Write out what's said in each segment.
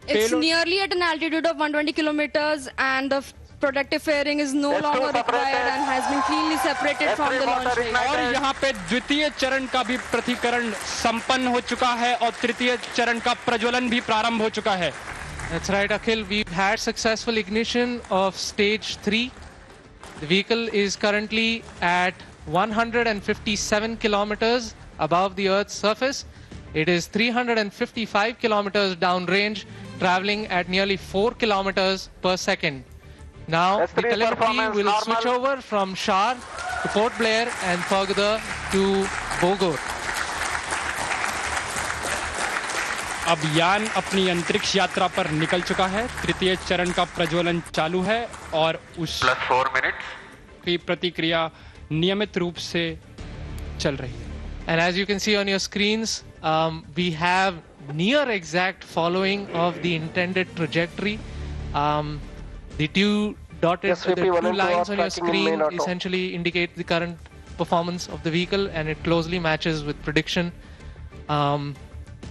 It's payload nearly at an altitude of 120 kilometers, and the protective fairing is no longer required and has been cleanly separated from the launch rig. और यहाँ पे द्वितीय चरण का भी प्रतिकरण संपन्न हो चुका है और तृतीय चरण का प्रज्वलन भी प्रारंभ हो चुका है. That's right, Akhil. We've had successful ignition of stage 3. The vehicle is currently at 157 kilometers above the Earth's surface. It is 355 kilometers downrange, traveling at nearly 4 kilometers per second. Now, the telemetry will switch over from Shar to Port Blair and further to Bogor. अब यान अपनी अंतरिक्ष यात्रा पर निकल चुका है. तृतीय चरण का प्रज्वलन चालू है और उस +4 minutes की प्रतिक्रिया नियमित रूप से चल रही है. And as you can see on your screens, we have near exact following of the intended trajectory. The two lines on your screen essentially indicate the current performance of the vehicle, and it closely matches with prediction.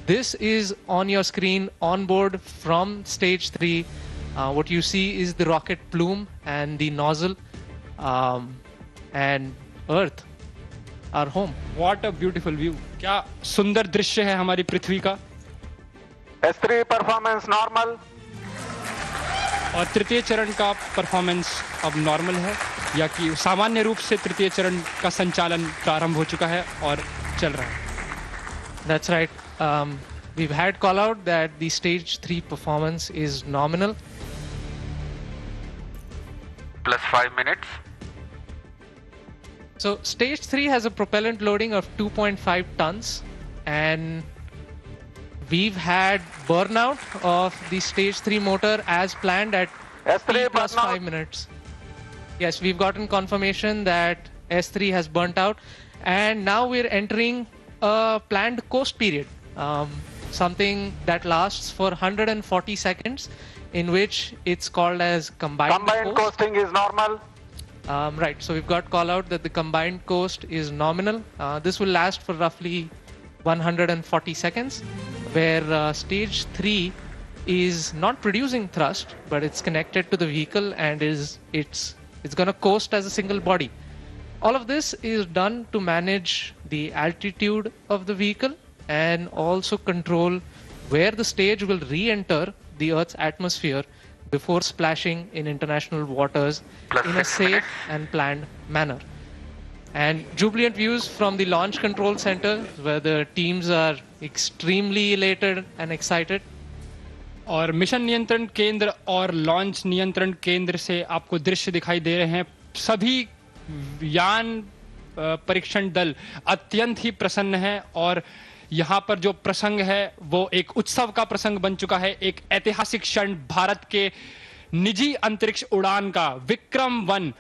This is on your screen on board from stage 3. What you see is the rocket plume and the nozzle, and Earth, our home. What a beautiful view. क्या सुंदर दृश्य है हमारी पृथ्वी का. S3 performance normal. और तृतीय चरण का परफॉर्मेंस अब नॉर्मल है, या कि सामान्य रूप से तृतीय चरण का संचालन प्रारंभ हो चुका है और चल रहा है. That's right. We've had call out that the stage 3 performance is nominal. +5 minutes. So stage 3 has a propellant loading of 2.5 tons, and we've had burnout of the stage 3 motor as planned at S3 T+5 minutes. Yes, we've gotten confirmation that S3 has burnt out, and now we're entering a planned coast period, something that lasts for 140 seconds, in which it's called as combined coast. Coasting is normal. Right, so we've got call out that the combined coast is nominal. This will last for roughly 140 seconds, where stage 3 is not producing thrust, but it's connected to the vehicle and it's going to coast as a single body. All of this is done to manage the altitude of the vehicle and also control where the stage will re-enter the Earth's atmosphere before splashing in international waters in a safe and planned manner. And jubilant views from the Launch Control Center, where the teams are extremely elated and excited. और mission नियंत्रण केंद्र और launch नियंत्रण केंद्र से आपको दृश्य दिखाई दे रहे हैं. सभी यान परीक्षण दल अत्यंत ही प्रसन्न है, और यहाँ पर जो प्रसंग है वो एक उत्सव का प्रसंग बन चुका है. एक ऐतिहासिक क्षण, भारत के निजी अंतरिक्ष उड़ान का विक्रम-1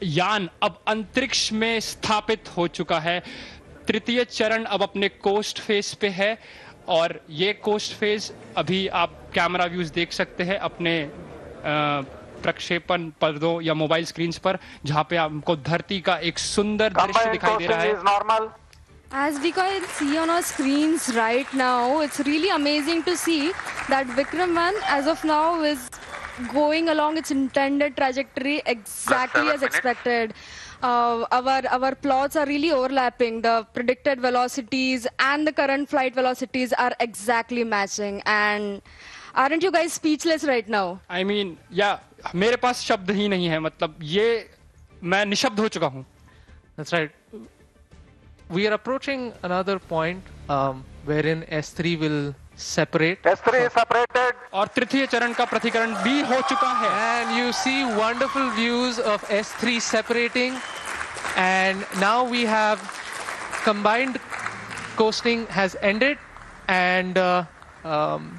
यान अब अंतरिक्ष में स्थापित हो चुका है. तृतीय चरण अब अपने कोस्ट फेज पे है, और ये कोस्ट फेज अभी आप कैमरा व्यूज देख सकते हैं अपने प्रक्षेपण पर्दों या मोबाइल स्क्रीन पर, जहां पे आपको धरती का एक सुंदर दृश्य दिखाई दे रहा है. As we can see on our screens right now, it's really amazing to see that Vikram-1 as of now is going along its intended trajectory exactly as expected. Our plots are really overlapping. The predicted velocities and the current flight velocities are exactly matching. And aren't you guys speechless right now? I mean, yeah, मेरे पास शब्द ही नहीं है. मतलब ये मैं निशब्द हो चुका हूँ. That's right. We are approaching another point wherein S3 will separate. S3 is separated. और तृतीय चरण का प्रतिकरण भी हो चुका है. And you see wonderful views of S3 separating. And now we have combined coasting has ended, and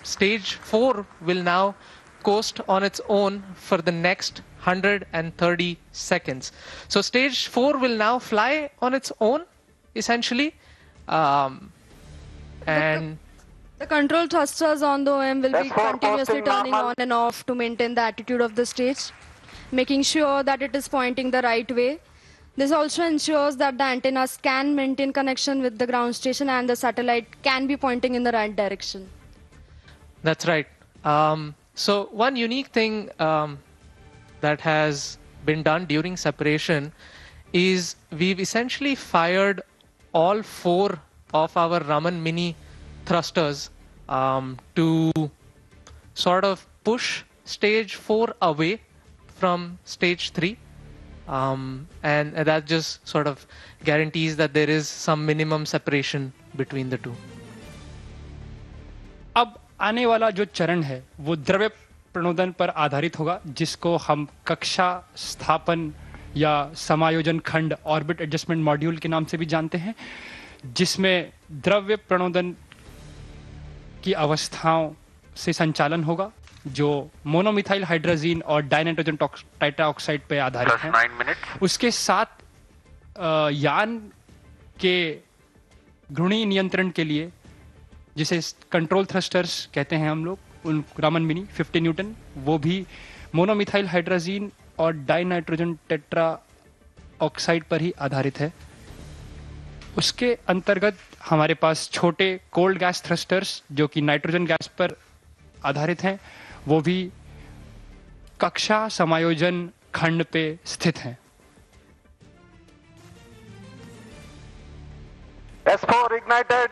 stage 4 will now coast on its own for the next 130 seconds. So stage 4 will now fly on its own, essentially, and the control thrusters on the OM will be continuously turning on and off to maintain the attitude of the stage, making sure that it is pointing the right way. This also ensures that the antennas can maintain connection with the ground station and the satellite can be pointing in the right direction. That's right. So one unique thing that has been done during separation is we've essentially fired all 4 of our Raman Mini thrusters to sort of push stage 4 away from stage 3. And that just sort of guarantees that there is some minimum separation between the two. अब आने वाला जो चरण है वो द्रव्य प्रणोदन पर आधारित होगा, जिसको हम कक्षा स्थापन या समायोजन खंड ऑर्बिट एडजस्टमेंट मॉड्यूल के नाम से भी जानते हैं, जिसमें द्रव्य प्रणोदन की अवस्थाओं से संचालन होगा जो मोनोमिथाइल हाइड्रोजीन और डाइनाइट्रोजन टेट्राऑक्साइड पे आधारित Plus है। 9 minutes. उसके साथ यान के घूर्णी नियंत्रण के लिए, जिसे कंट्रोल थ्रस्टर्स कहते हैं हम लोग, उन रामन मिनी 50 न्यूटन, वो भी मोनोमिथाइल हाइड्रोजीन और डाइनाइट्रोजन टेट्राऑक्साइड पर ही आधारित है। उसके अंतर्गत हमारे पास छोटे कोल्ड गैस थ्रस्टर्स जो कि नाइट्रोजन गैस पर आधारित हैं, वो भी कक्षा समायोजन खंड पे स्थित हैं। S4 ignited.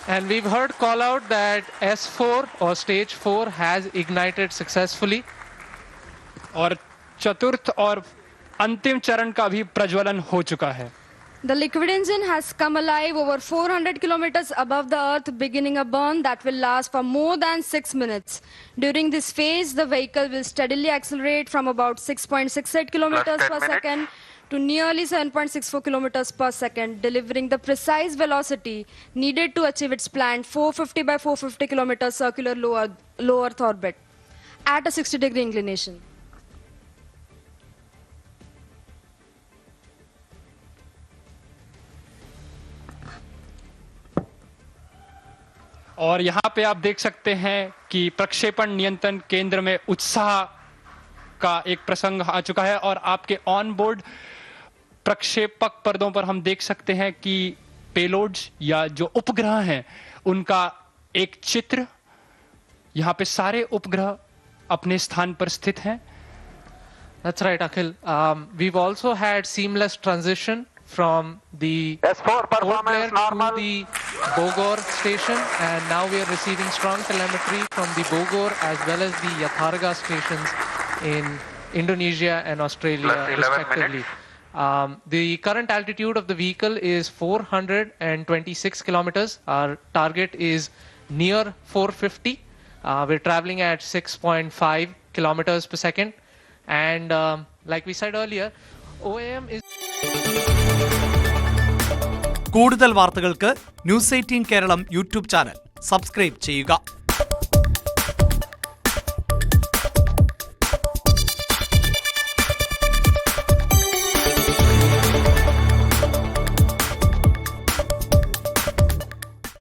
And we've heard call out that S4 or stage 4 has ignited successfully. और चतुर्थ और अंतिम चरण का भी प्रज्वलन हो चुका है। The liquid engine has come alive over 400 kilometers above the earth, beginning a burn that will last for more than 6 minutes. During this phase, the vehicle will steadily accelerate from about 6.68 kilometers Plus 10 per minutes. second to nearly 7.64 kilometers per second, delivering the precise velocity needed to achieve its planned 450 by 450 kilometers circular low Earth orbit at a 60-degree inclination. और यहाँ पे आप देख सकते हैं कि प्रक्षेपण नियंत्रण केंद्र में उत्साह का एक प्रसंग आ चुका है और आपके ऑन बोर्ड प्रक्षेपक पर्दों पर हम देख सकते हैं कि पेलोड्स या जो उपग्रह हैं उनका एक चित्र। यहाँ पे सारे उपग्रह अपने स्थान पर स्थित हैं। That's right, Akhil. We've also had seamless transition from the S4 port layer performance to normal. the Bogor station, and now we are receiving strong telemetry from the Bogor as well as the Yatharga stations in Indonesia and Australia, Plus 11 respectively. The current altitude of the vehicle is 426 kilometers. Our target is near 450. We're traveling at 6.5 kilometers per second. And like we said earlier, OAM is... കൂടുതൽ വാർത്തകൾക്ക് news 18 Keralam YouTube channel subscribe ചെയ്യുക.